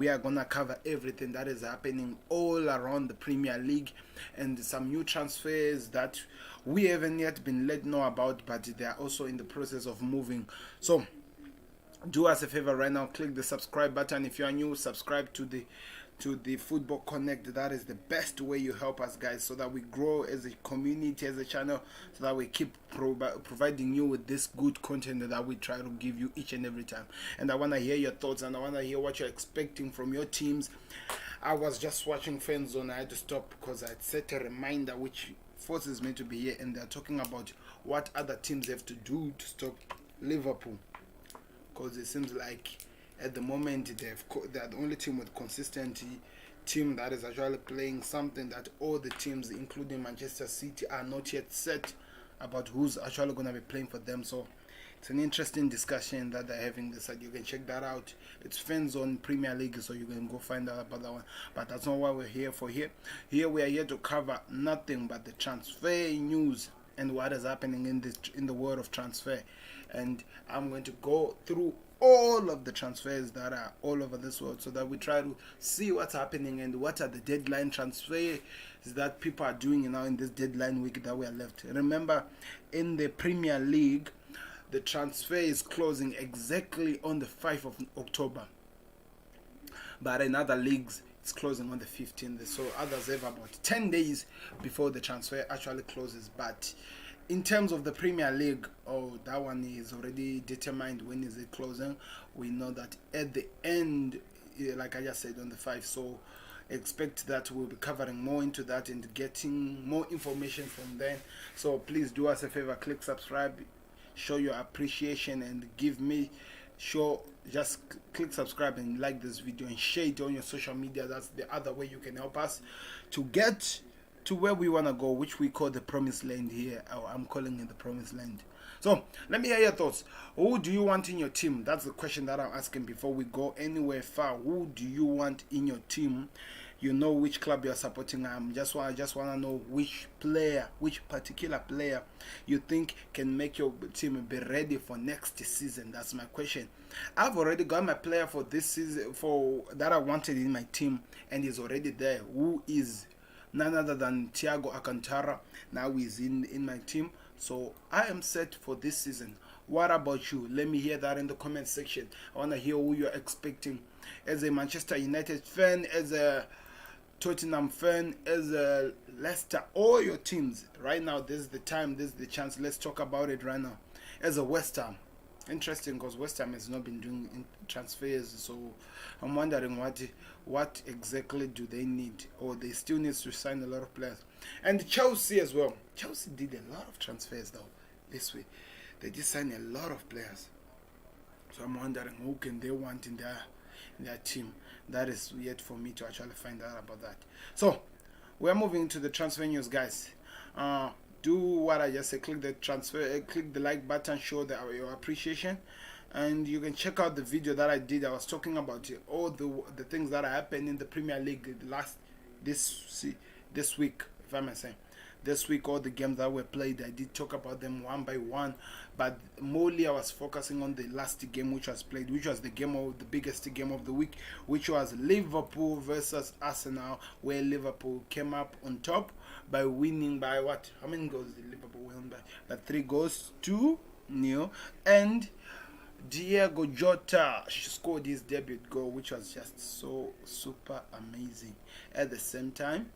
We are gonna cover everything that is happening all around the Premier League and some new transfers that we haven't yet been let know about, but they are also in the process of moving. So do us a favor right now, click the subscribe button. If you are new, subscribe to the Football Connect. That is the best way you help us, guys, so that we grow as a community, as a channel, so that we keep providing you with this good content that we try to give you each and every time. And I want to hear your thoughts, and I want to hear what you're expecting from your teams. I was just watching Fan Zone. I had to stop because I set a reminder which forces me to be here, and they're talking about what other teams have to do to stop Liverpool, because it seems like at the moment they're the only team with consistency, team that is actually playing something that all the teams, including Manchester City, are not yet set about who's actually going to be playing for them. So it's an interesting discussion that they're having this side. You can check that out. It's Fans on Premier League, so you can go find out about that one. But that's not what we're here for. Here we are here to cover nothing but the transfer news and what is happening in the world of transfer. And I'm going to go through all of the transfers that are all over this world, so that we try to see what's happening and what are the deadline transfers that people are doing now in this deadline week that we are left. Remember, in the Premier League, the transfer is closing exactly on the 5th of October. But in other leagues, it's closing on the 15th. So others have about 10 days before the transfer actually closes. But in terms of the Premier League, that one is already determined when is it closing. We know that at the end, like I just said, on the 5th. So expect that we'll be covering more into that and getting more information from then. So please do us a favor, click subscribe, show your appreciation, and just click subscribe and like this video and share it on your social media. That's the other way you can help us to get to where we want to go, which we call the promised land here. I'm calling it the promised land. So let me hear your thoughts. Who do you want in your team? That's the question that I'm asking before we go anywhere far. Who do you want in your team? You know which club you're supporting. I just want to know which particular player you think can make your team be ready for next season. That's my question. I've already got my player for this season, for that I wanted in my team, and he's already there. Who is none other than Thiago Alcantara. Now he's in my team, so I am set for this season. What about you? Let me hear that in the comment section. I want to hear who you're expecting as a Manchester United fan, as a Tottenham fan, as a Leicester, all your teams. Right now, this is the time, this is the chance. Let's talk about it right now. As a West Ham, interesting, because West Ham has not been doing transfers, so I'm wondering what exactly do they need, or they still need to sign a lot of players. And Chelsea as well. Chelsea did a lot of transfers though this week. They did sign a lot of players, so I'm wondering who can they want in their team. That is yet for me to actually find out about that. So we're moving to the transfer news, guys. Do what I just said. Click the like button, show your appreciation, and you can check out the video that I did. I was talking about all the things that happened in the Premier League this week, if I may say. This week, all the games that were played, I did talk about them one by one, but mostly I was focusing on the last game which was played, which was the biggest game of the week, which was Liverpool versus Arsenal, where Liverpool came up on top by winning by what? How many goals did Liverpool win by 3 goals to 0, and Diego Jota scored his debut goal, which was just so super amazing. At the same time,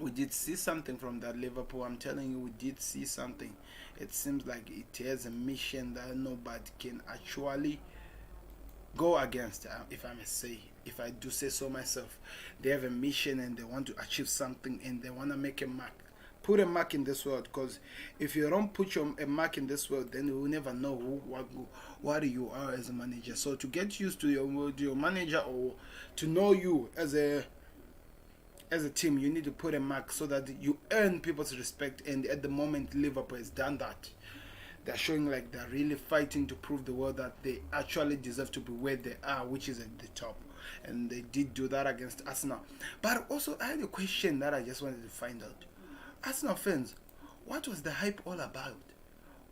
we did see something from that Liverpool. I'm telling you, we did see something. It seems like it has a mission that nobody can actually go against, if I may say, if I do say so myself. They have a mission and they want to achieve something, and they want to make a mark. Put a mark in this world, because if you don't put a mark in this world, then you will never know what you are as a manager. So to get used to your manager, or to know you as a team, you need to put a mark so that you earn people's respect. And at the moment, Liverpool has done that. They're showing like they're really fighting to prove the world that they actually deserve to be where they are, which is at the top. And they did do that against Arsenal. But also, I had a question that I just wanted to find out. Arsenal fans, what was the hype all about?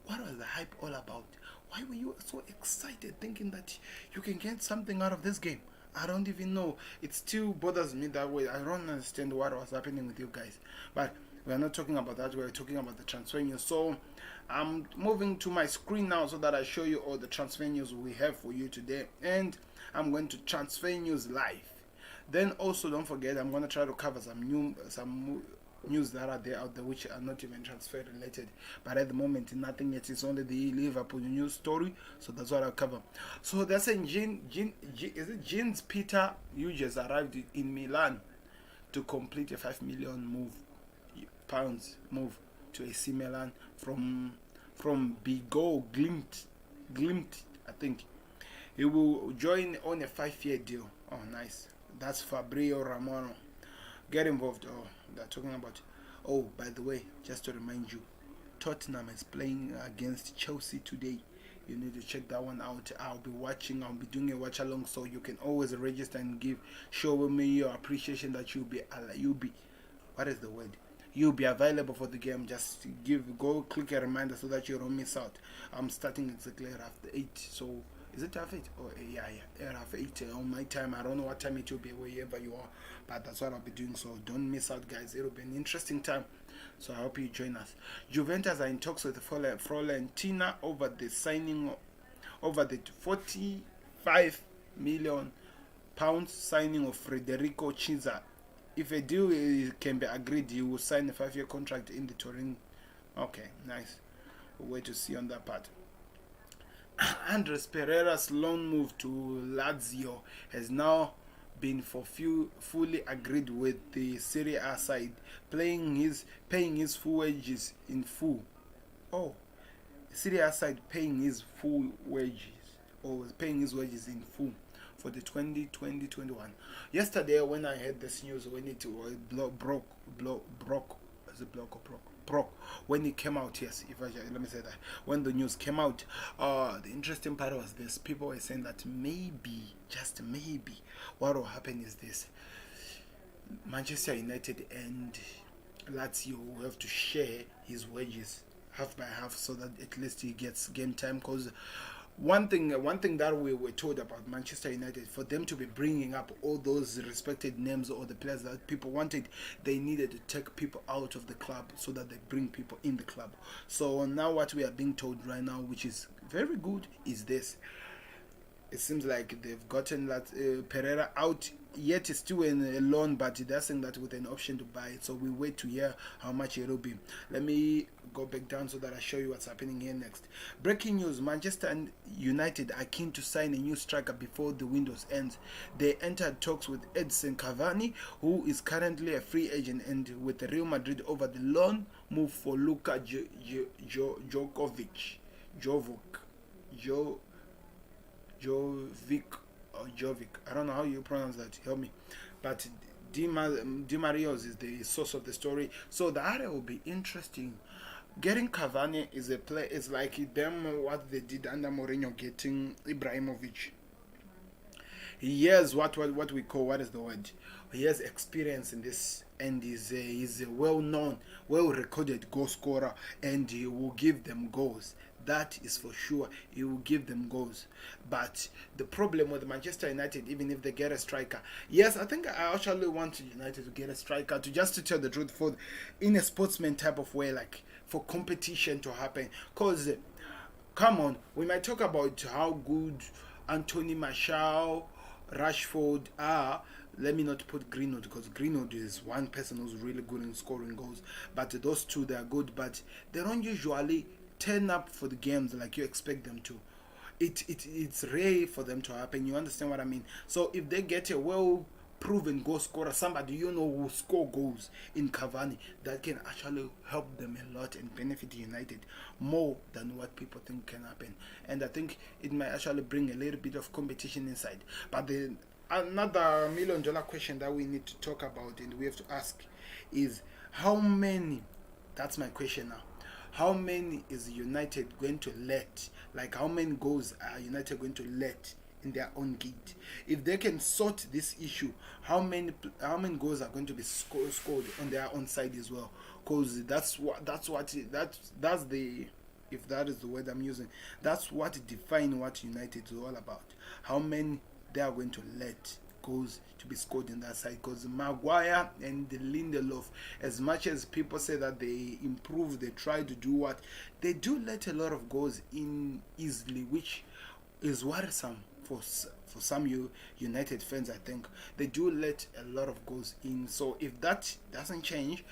What was the hype all about? Why were you so excited thinking that you can get something out of this game? I don't even know. It still bothers me that way. I don't understand what was happening with you guys. But we're not talking about that. We're talking about the transfer news. So I'm moving to my screen now so that I show you all the transfer news we have for you today. And I'm going to transfer news live. Then also don't forget, I'm going to try to cover some news that are there out there which are not even transfer related, but at the moment nothing yet. It's only the Liverpool news story, so that's what I'll cover. So that's a is it Jeans Peter Hughes arrived in Milan to complete a 5 million pounds move to AC Milan from Bigo Glimt, I think. He will join on a 5-year deal. Oh, nice. That's Fabrizio Romano. Get involved. Oh, they're talking about. Oh, by the way, just to remind you, Tottenham is playing against Chelsea today. You need to check that one out. I'll be watching. I'll be doing a watch along, so you can always register and show me your appreciation that you'll be. What is the word? You'll be available for the game. Just go click a reminder so that you don't miss out. I'm starting exactly after 8. So is it half 8? Oh, yeah, half 8 on my time. I don't know what time it will be wherever you are, but that's what I'll be doing. So don't miss out, guys. It'll be an interesting time. So I hope you join us. Juventus are in talks with Fiorentina over the signing, over the 45 million pounds signing of Federico Chiesa. If a deal can be agreed, he will sign a 5-year contract in the Turin. Okay, nice. We'll wait to see on that part. Andres Pereira's loan move to Lazio has now been fully agreed with the Serie A side, paying his full wages in full. Oh, Serie A side paying his full wages, or paying his wages in full for the 2020-21. Yesterday, when I heard this news, when it broke, when it came out, yes, let me say that, when the news came out, the interesting part was this: people were saying that maybe, just maybe, what will happen is this: Manchester United and Lazio will have to share his wages half by half, so that at least he gets game time. Because one thing that we were told about Manchester United, for them to be bringing up all those respected names or the players that people wanted, they needed to take people out of the club so that they bring people in the club. So now what we are being told right now, which is very good, is this: it seems like they've gotten that Pereira out. Yet it's still in a loan, but they're saying that with an option to buy it. So we wait to hear how much it will be. Let me go back down so that I show you what's happening here next. Breaking news: Manchester United are keen to sign a new striker before the window ends. They entered talks with Edson Cavani, who is currently a free agent, and with Real Madrid over the loan move for Luka Jovic. I don't know how you pronounce that. Help me. But Di Marios is the source of the story. So the area will be interesting. Getting Cavani is a play. It's like them what they did under Mourinho getting Ibrahimovic. He has what we call, what is the word? He has experience in this, and he's a well-known, well-recorded goal scorer, and he will give them goals. That is for sure. He will give them goals. But the problem with Manchester United, even if they get a striker, yes, I think I actually want United to get a striker, to tell the truth, for in a sportsman type of way, like for competition to happen. Because come on, we might talk about how good Anthony Martial, Rashford are. Let me not put Greenwood, because Greenwood is one person who's really good in scoring goals. But those two, they are good, but they don't usually turn up for the games like you expect them to. It's rare for them to happen. You understand what I mean? So if they get a well-proven goal scorer, somebody who score goals in Cavani, that can actually help them a lot and benefit United more than what people think can happen. And I think it might actually bring a little bit of competition inside. But another $1 million question that we need to talk about and we have to ask is how many. That's my question now. How many is United going to let? Like, how many goals are United going to let in their own gate? If they can sort this issue, how many goals are going to be scored on their own side as well? Because that's the, if that is the word I'm using, that's what defines what United is all about. How many they are going to let goals to be scored in that side, because Maguire and Lindelof, as much as people say that they improve, they try to do what they do, let a lot of goals in easily, which is worrisome for some United fans. I think they do let a lot of goals in. So if that doesn't change,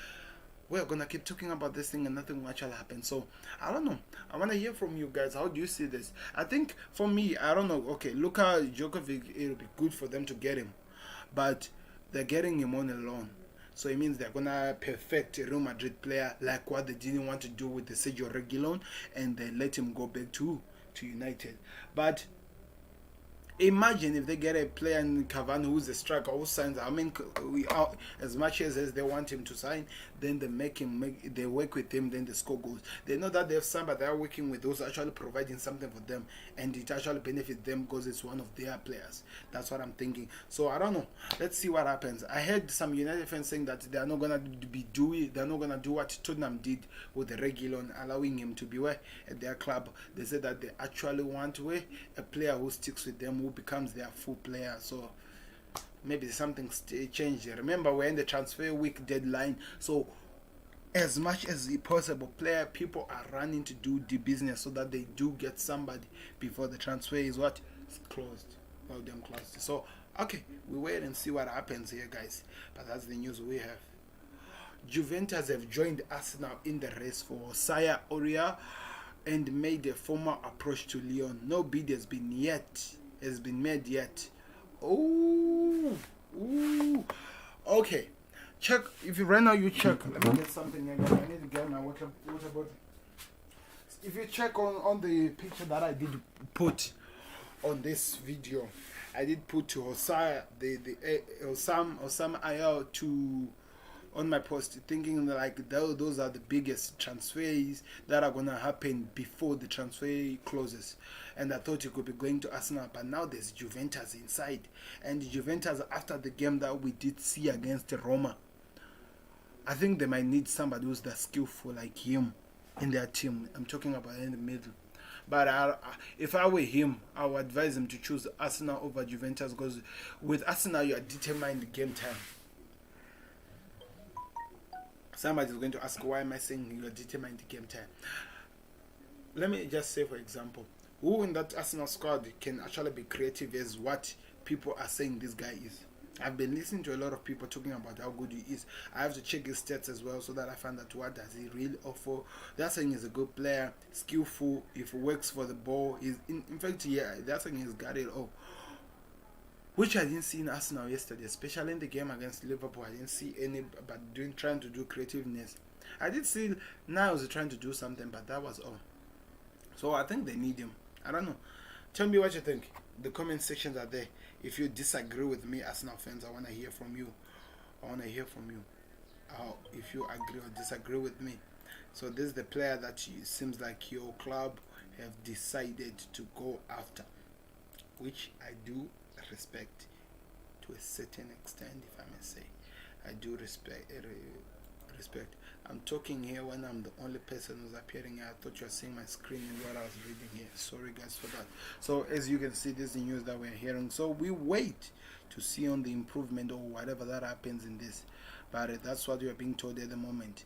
we're gonna keep talking about this thing and nothing much will happen. So I don't know. I wanna hear from you guys. How do you see this? I think for me, I don't know. Okay, Luka Djokovic, it'll be good for them to get him, but they're getting him on a loan. So it means they're gonna perfect a Real Madrid player like what they didn't want to do with the Sergio Reguilon, and they let him go back to United. But imagine if they get a player in Cavani who's a striker who signs. I mean, as much as they want him to sign, then they work with him, then they score goals. They know that they have somebody they are working with who's actually providing something for them, and it actually benefits them because it's one of their players. That's what I'm thinking. So I don't know. Let's see what happens. I heard some United fans saying that they're not gonna do what Tottenham did with the Reguilon, allowing him to be at their club. They said that they actually want a player who sticks with them, who becomes their full player. So maybe something changed. Remember, we're in the transfer week deadline, so as much as possible, people are running to do the business so that they do get somebody before the transfer is closed. Well, them closed. So okay, we wait and see what happens here, guys. But that's the news we have. Juventus have joined Arsenal in the race for Saya Oria and made a formal approach to Lyon. No bid has been made yet. Oh, okay. Check if you right now. You check. Let me get something again. I need to get my water bottle. If you check on the picture that I did put on this video, I did put to Osama Ayal to on my post, thinking like those are the biggest transfers that are gonna happen before the transfer closes, and I thought it could be going to Arsenal, but now there's Juventus inside, and Juventus, after the game that we did see against Roma, I think they might need somebody who's that skillful like him in their team. I'm talking about in the middle. But if I were him, I would advise him to choose Arsenal over Juventus, because with Arsenal you are determined game time. Somebody is going to ask, why am I saying you are determined game time? Let me just say, for example, who in that Arsenal squad can actually be creative as what people are saying this guy is? I've been listening to a lot of people talking about how good he is. I have to check his stats as well so that I find out what does he really offer. They're saying he's a good player, skillful, if he works for the ball. In fact, yeah, they're saying he's got it all. Which I didn't see in Arsenal yesterday, especially in the game against Liverpool. I didn't see any, but trying to do creativeness. I did see Niles trying to do something, but that was all. So I think they need him. I don't know. Tell me what you think. The comment sections are there. If you disagree with me, Arsenal fans, I want to hear from you. If you agree or disagree with me. So this is the player that seems like your club have decided to go after, which I do respect to a certain extent, if I may say. I do respect. I'm talking here when I'm the only person who's appearing here. I thought you were seeing my screen and what I was reading here. Sorry guys for that. So as you can see, this is the news that we're hearing. So we wait to see on the improvement or whatever that happens in this. But that's what we are being told at the moment.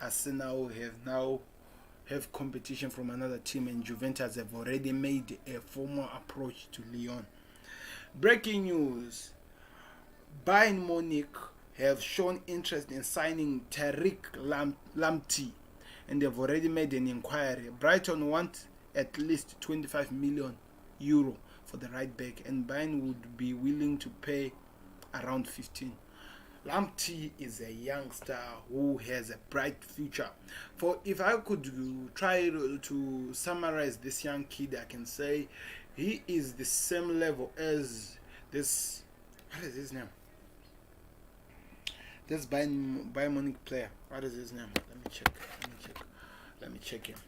Arsenal have competition from another team, and Juventus have already made a formal approach to Lyon. Breaking news: Bayern Munich have shown interest in signing Tariq Lamptey, and they've already made an inquiry. Brighton want at least 25 million euro for the right back, and Bayern would be willing to pay around 15. Lamptey is a youngster who has a bright future. For if I could try to summarize this young kid, I can say he is the same level as this. What is his name? This Bayern Munich player. What is his name? Let me check him.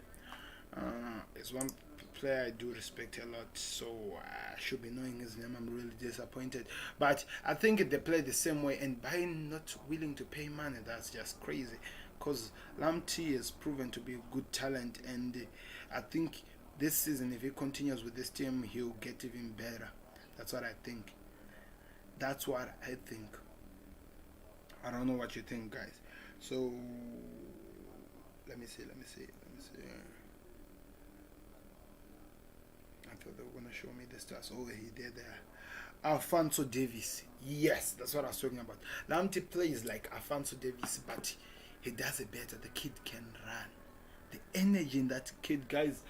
It's one player I do respect a lot, so I should be knowing his name. I'm really disappointed. But I think they play the same way, and Bayern not willing to pay money. That's just crazy. Because Lamptey has proven to be a good talent, and I think this season, if he continues with this team, he'll get even better. That's what I think. That's what I think. I don't know what you think, guys. So let me see. I thought they were gonna show me the stars. Oh, he did there. Alfonso Davis. Yes, that's what I was talking about. Lamptey plays like Alfonso Davis, but he does it better. The kid can run. The energy in that kid, guys.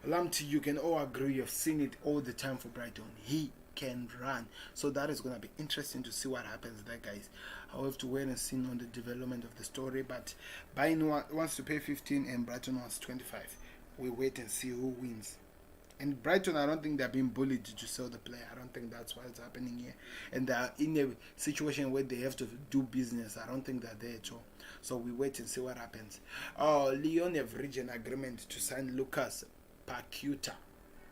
Lamptey, you can all agree. You've seen it all the time for Brighton. He can run. So that is going to be interesting to see what happens there, guys. I'll have to wait and see on the development of the story. But Bayern wants to pay 15 and Brighton wants 25. We wait and see who wins. And Brighton, I don't think they're being bullied to sell the player. I don't think that's what's happening here. And they're in a situation where they have to do business. I don't think they're there at all. So we wait and see what happens. Lyon have reached an agreement to sign Lucas Paqueta.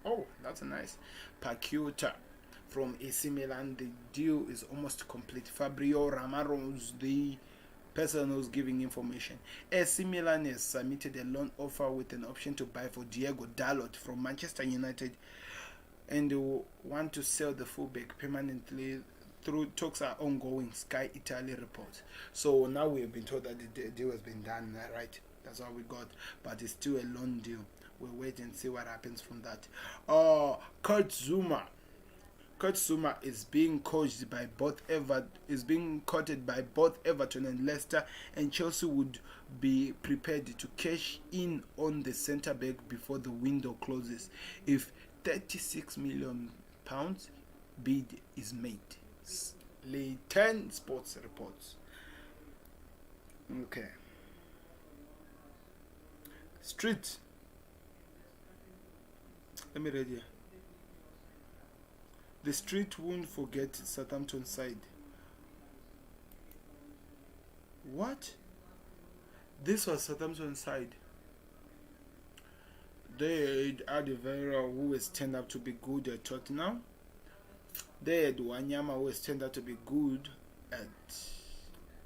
Oh, that's nice. Paqueta from AC Milan. The deal is almost complete. Fabio Ramaro's the person who's giving information. AC Milan has submitted a loan offer with an option to buy for Diego Dalot from Manchester United, and they want to sell the fullback permanently. Through talks are ongoing, Sky Italy reports. So now we have been told that the deal has been done, right? That's all we got, but it's still a loan deal. We'll wait and see what happens from that. Kurt Zuma is being coached by both courted by both Everton and Leicester, and Chelsea would be prepared to cash in on the centre back before the window closes if £36 million bid is made. 10 Sports reports. Okay. Street. Let me read here. The Street won't forget Southampton side. What? This was Southampton side. They had Adivera, who has turned out to be good at Tottenham. They had Wanyama, who has turned out to be good at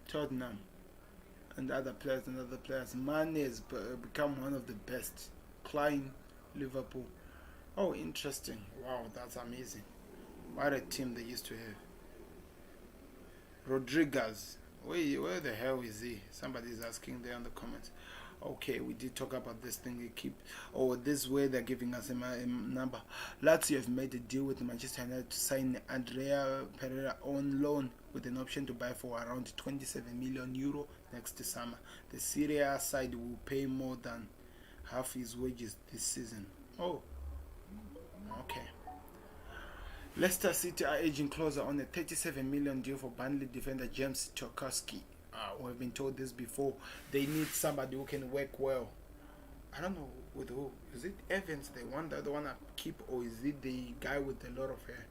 Tottenham. And other players. Mane has become one of the best. Klein, Liverpool. Oh, interesting. Wow, that's amazing. What a team they used to have. Rodriguez. Where the hell is he? Somebody's asking there in the comments. Okay, we did talk about this thing. This way they're giving us a number. Lazio have made a deal with Manchester United to sign Andrea Pereira on loan with an option to buy for around €27 million next summer. The Serie A side will pay more than half his wages this season. Oh, okay. Leicester City are edging closer on a £37 million deal for Burnley defender James Tarkowski. We've been told this before. They need somebody who can work well. I don't know with who. Is it Evans they want to keep, or is it the guy with a lot of hair?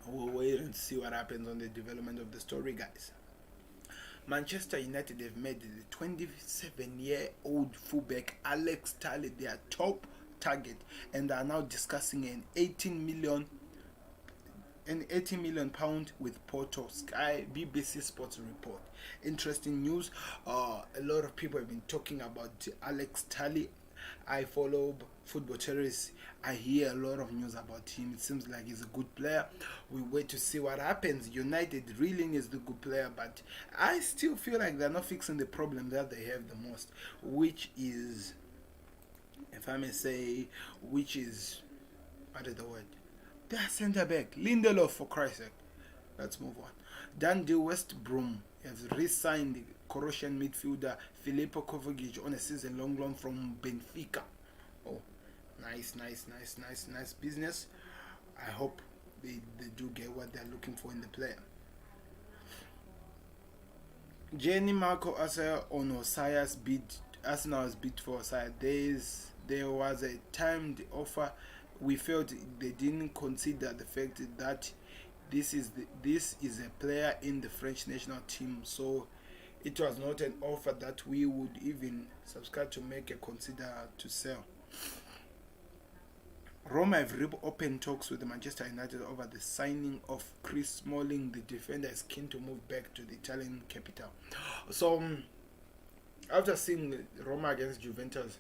We'll wait and see what happens on the development of the story, guys. Manchester United have made the 27-year-old fullback Alex Talley their top target, and are now discussing an £18 million with Porto. Sky BBC Sports report. Interesting news. A lot of people have been talking about Alex Talley. I follow football terrorists. I hear a lot of news about him. It seems like he's a good player. We wait to see what happens. United really needs the good player, but I still feel like they're not fixing the problem that they have the most, which is, if I may say, what is the word? Their centre back, Lindelof, for Christ's sake. Let's move on. Dundee West Brom has re-signed Croatian midfielder Filippo Kovacic on a season-long loan from Benfica. Oh, nice business. I hope they do get what they're looking for in the player. Jenny Marco Arsenal on Osias bid. Arsenal's bid for Osias. There was a timed offer. We felt they didn't consider the fact that this is a player in the French national team, so it was not an offer that we would even subscribe to make a consider to sell. Roma have opened talks with Manchester United over the signing of Chris Smalling. The defender is keen to move back to the Italian capital. So after seeing Roma against Juventus,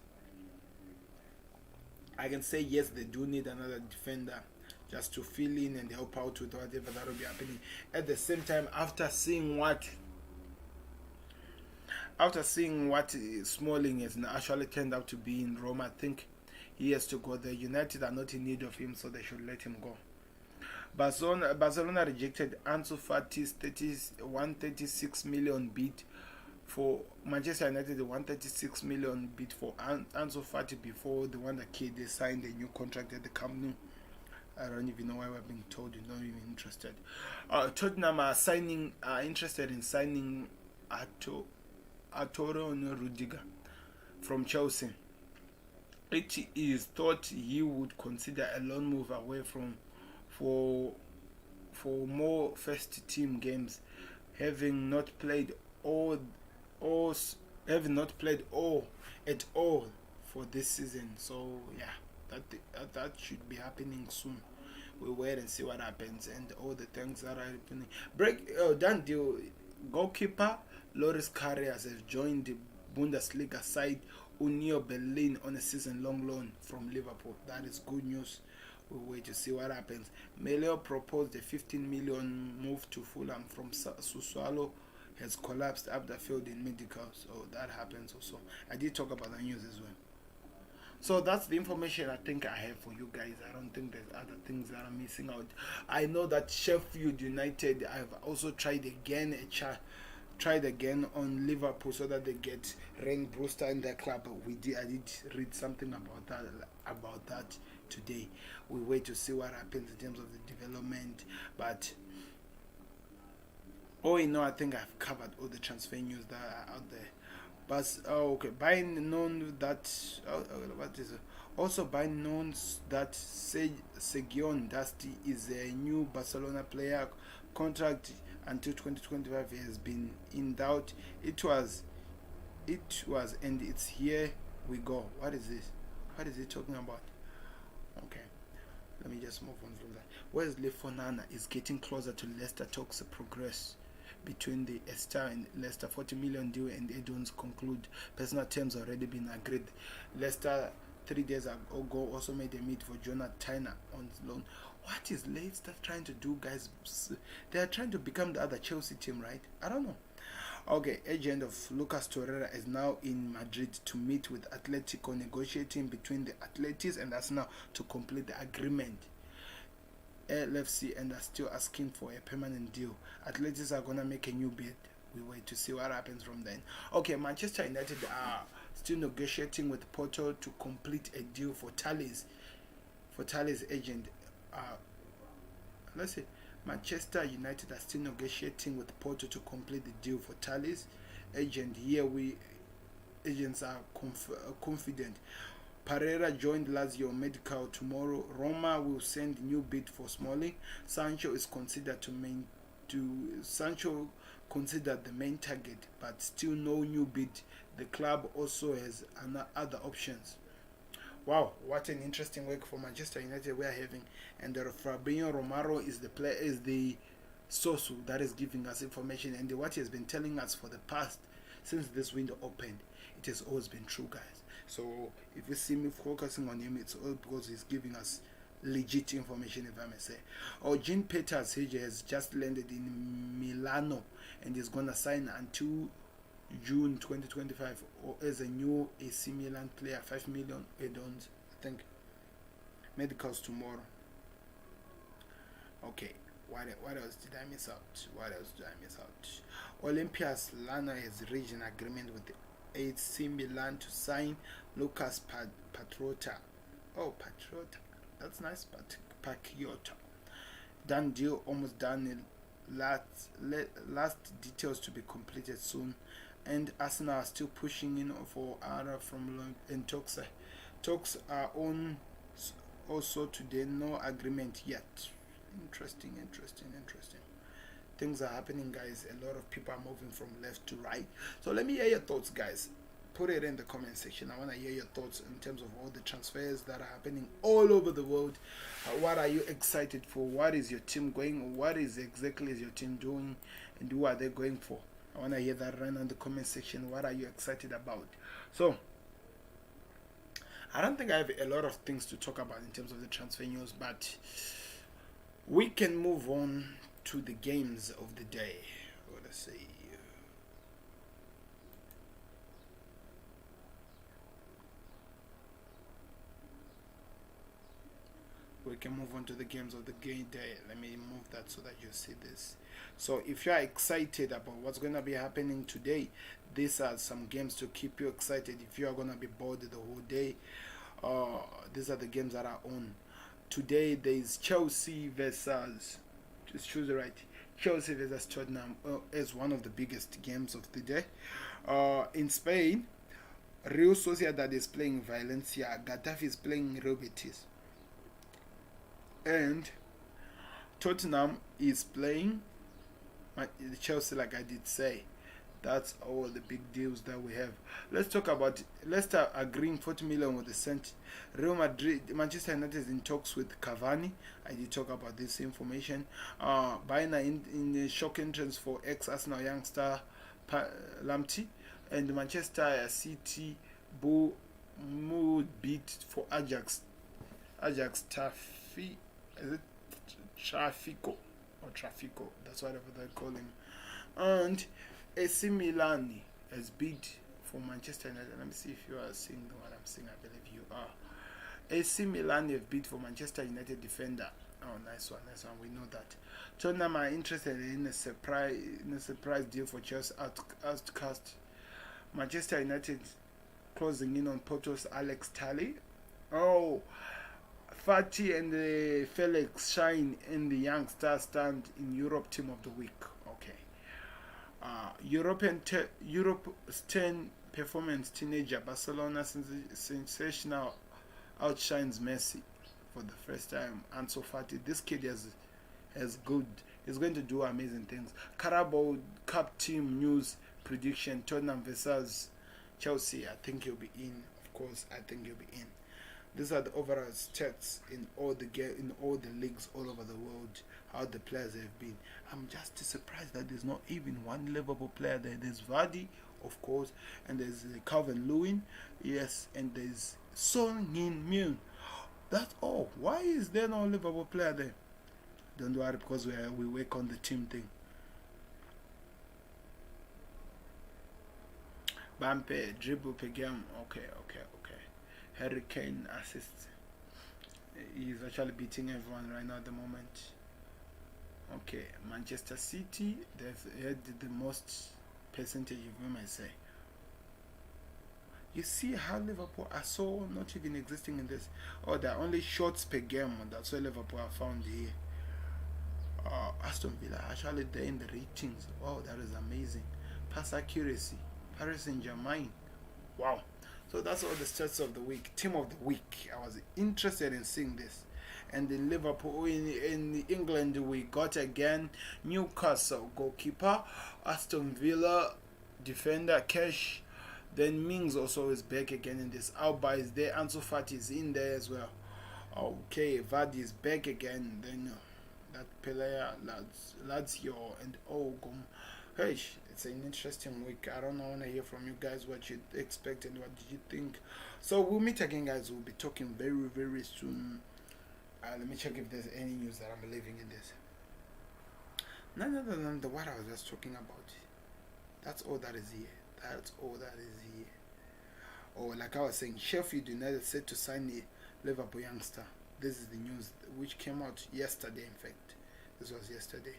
I can say yes, they do need another defender just to fill in and help out with whatever that will be happening. At the same time, after seeing what Smalling has actually turned out to be in Rome, I think he has to go there. United are not in need of him, so they should let him go. Barcelona rejected Ansu Fati's 136 million bid for Manchester United. The 136 million bid for Ansu Fati before the one that they signed a new contract at the Camp Nou. I don't even know why we're being told you're not even interested. Tottenham are interested in signing Arturo Rudiger from Chelsea. It is thought he would consider a loan move away from for more first team games, having not played all at all for this season. So yeah, that should be happening soon. We'll wait and see what happens and all the things that are happening. Done deal. Goalkeeper Loris Karius has joined the Bundesliga side Union Berlin on a season-long loan from Liverpool. That is good news. We'll wait to see what happens. Melio proposed a 15 million move to Fulham from Sassuolo has collapsed after failed in medical. So that happens also. I did talk about the news as well. So that's the information I think I have for you guys. I don't think there's other things that I'm missing out. I know that Sheffield United, I've also tried again on Liverpool so that they get Ren Brewster in their club. I did read something about that today. We wait to see what happens in terms of the development. But I think I've covered all the transfer news that are out there. But okay, Bayern known that what is it? Also Bayern knows that Segion Dusty is a new Barcelona player. Contract until 2025 has been in doubt. It was, and it's here we go. What is this? What is he talking about? Okay, let me just move on from that. Wesley Fonana is getting closer to Leicester. Talks progress between the Esther and Leicester. 40 million deal and add-ons conclude. Personal terms already been agreed. Leicester 3 days ago also made a bid for Jonathan Tyner on loan. What is Leicester trying to do, guys? They are trying to become the other Chelsea team, right? I don't know. Okay, agent of Lucas Torreira is now in Madrid to meet with Atletico, negotiating between the Atletis and Arsenal to complete the agreement. LFC and are still asking for a permanent deal. Atletis are gonna make a new bid. We wait to see what happens from then. Okay, Manchester United are still negotiating with Porto to complete a deal for Thalys. Agent. Let's see. Manchester United are still negotiating with Porto to complete the deal for Thalys. Agent. Here agents are confident. Pereira joined Lazio medical tomorrow. Roma will send new bid for Smalling. Sancho is considered considered the main target, but still no new bid. The club also has other options. Wow, what an interesting week for Manchester United we are having. And Fabinho Romero is the source that is giving us information, and what he has been telling us for the past since this window opened, it has always been true, guys. So if you see me focusing on him, it's all because he's giving us legit information, if I may say. Jean Peters has just landed in Milano and is gonna sign until June 2025 or as a new AC Milan player. 5 million add-ons, I think. Medicals tomorrow. Okay, what else did I miss out? Olympias Lana has reached an agreement with the AC Milan to sign Lucas Patriota. Oh, Patriota, that's nice. But Patriota, done deal, almost done. Last details to be completed soon. And Arsenal are still pushing in for Ara from London, and talks are on also today. No agreement yet. Interesting. Things are happening, guys. A lot of people are moving from left to right. So let me hear your thoughts, guys. Put it in the comment section. I want to hear your thoughts in terms of all the transfers that are happening all over the world. What are you excited for? What is your team going? What is exactly is your team doing? And who are they going for? I want to hear that right in the comment section. What are you excited about? So, I don't think I have a lot of things to talk about in terms of the transfer news, but We can move on to the games of the day. Let's see. We can move on to the games of the game day. Let me move that so that you see this. So if you are excited about what's going to be happening today, these are some games to keep you excited. If you are going to be bored the whole day, these are the games that are on. Today there is Chelsea versus, just choose the right, Chelsea versus Tottenham as one of the biggest games of the day. In Spain, Real Sociedad is playing Valencia, Getafe is playing Real Betis, and Tottenham is playing Chelsea, like I did say. That's all the big deals that we have. Let's talk about Leicester agreeing 40 million with the Saint. Real Madrid, Manchester United is in talks with Cavani. I did talk about this information. Bayern in the shocking transfer for ex-Arsenal youngster Lamptey, and Manchester City mood beat for Ajax. Tafi, is it Trafico or Trafico? That's whatever they call him. And AC Milan has bid for Manchester United. Let me see if you are seeing what I'm seeing. I believe you are. AC Milan have bid for Manchester United defender. Oh, nice one. We know that. Tottenham are interested in a surprise deal for Chelsea outcast. Manchester United closing in on Porto's Alex Talley. Oh, Fati and Felix shine in the young star stand in Europe Team of the Week. Okay. Europe's 10 performance teenager Barcelona sensational outshines Messi for the first time. Ansu Fati, this kid is good. He's going to do amazing things. Carabao Cup team news prediction: Tottenham versus Chelsea. I think he'll be in. Of course, I think he'll be in. These are the overall stats in all the leagues all over the world, how the players have been. I'm just surprised that there's not even one Liverpool player there. There's Vardy, of course, and there's Calvin Lewin, yes, and there's Son Heung-min. That's all. Why is there no Liverpool player there? Don't worry, because we work on the team thing. Bampe, dribble per game. Okay. Harry Kane assists. He's actually beating everyone right now at the moment. Okay, Manchester City, they've had the most percentage, if you may say. You see how Liverpool are so not even existing in this. Oh, there are only shots per game. That's why Liverpool are found here. Aston Villa actually they're in the ratings. Wow, that is amazing. Pass accuracy. Paris Saint-Germain. Wow. So that's all the stats of the week. Team of the week. I was interested in seeing this. And in Liverpool, in England, we got again Newcastle goalkeeper, Aston Villa defender Cash. Then Mings also is back again in this. Alba is there. Ansu Fati is in there as well. Okay, Vardy is back again. Then that player, Lazio and Ogum. Hey, it's an interesting week. I don't know. I want to hear from you guys what you expect and what did you think. So we'll meet again, guys. We'll be talking very, very soon. Let me check if there's any news that I'm believing in this. None other than the what I was just talking about. That's all that is here. That's all that is here. Or like I was saying, Sheffield United said to sign the Liverpool youngster. This is the news which came out yesterday. In fact, this was yesterday.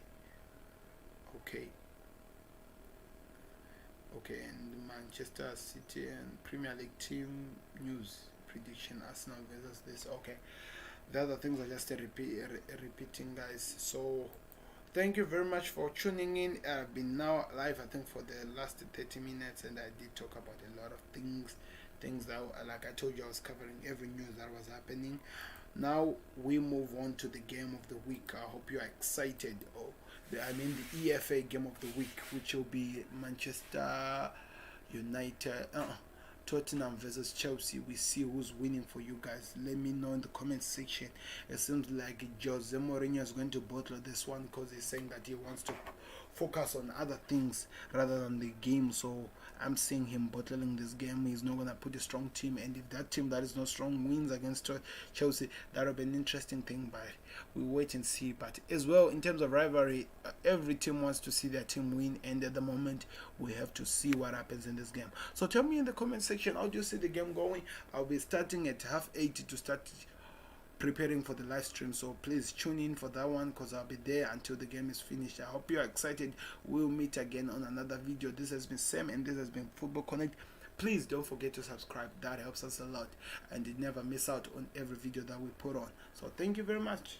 Okay, and Manchester City and Premier League team news prediction: Arsenal versus this. Okay, the other things are just repeating, guys. So thank you very much for tuning in. I've been now live, I think, for the last 30 minutes, and I did talk about a lot of things that, like I told you, I was covering every news that was happening. Now we move on to the game of the week. I hope you are excited. The EFA game of the week, which will be Manchester United, Tottenham versus Chelsea. We see who's winning for you guys. Let me know in the comment section. It seems like Jose Mourinho is going to bottle this one because he's saying that he wants to focus on other things rather than the game. So I'm seeing him bottling this game. He's not going to put a strong team, and if that team that is not strong wins against Chelsea, that will be an interesting thing. By we wait and see. But as well, in terms of rivalry, every team wants to see their team win, and at the moment we have to see what happens in this game. So tell me in the comment section, how do you see the game going? I'll be starting at 8:30 to start preparing for the live stream, so please tune in for that one, because I'll be there until the game is finished. I hope you're excited. We'll meet again on another video. This has been Sam, and this has been Football Connect. Please don't forget to subscribe. That helps us a lot, and you never miss out on every video that we put on. So thank you very much.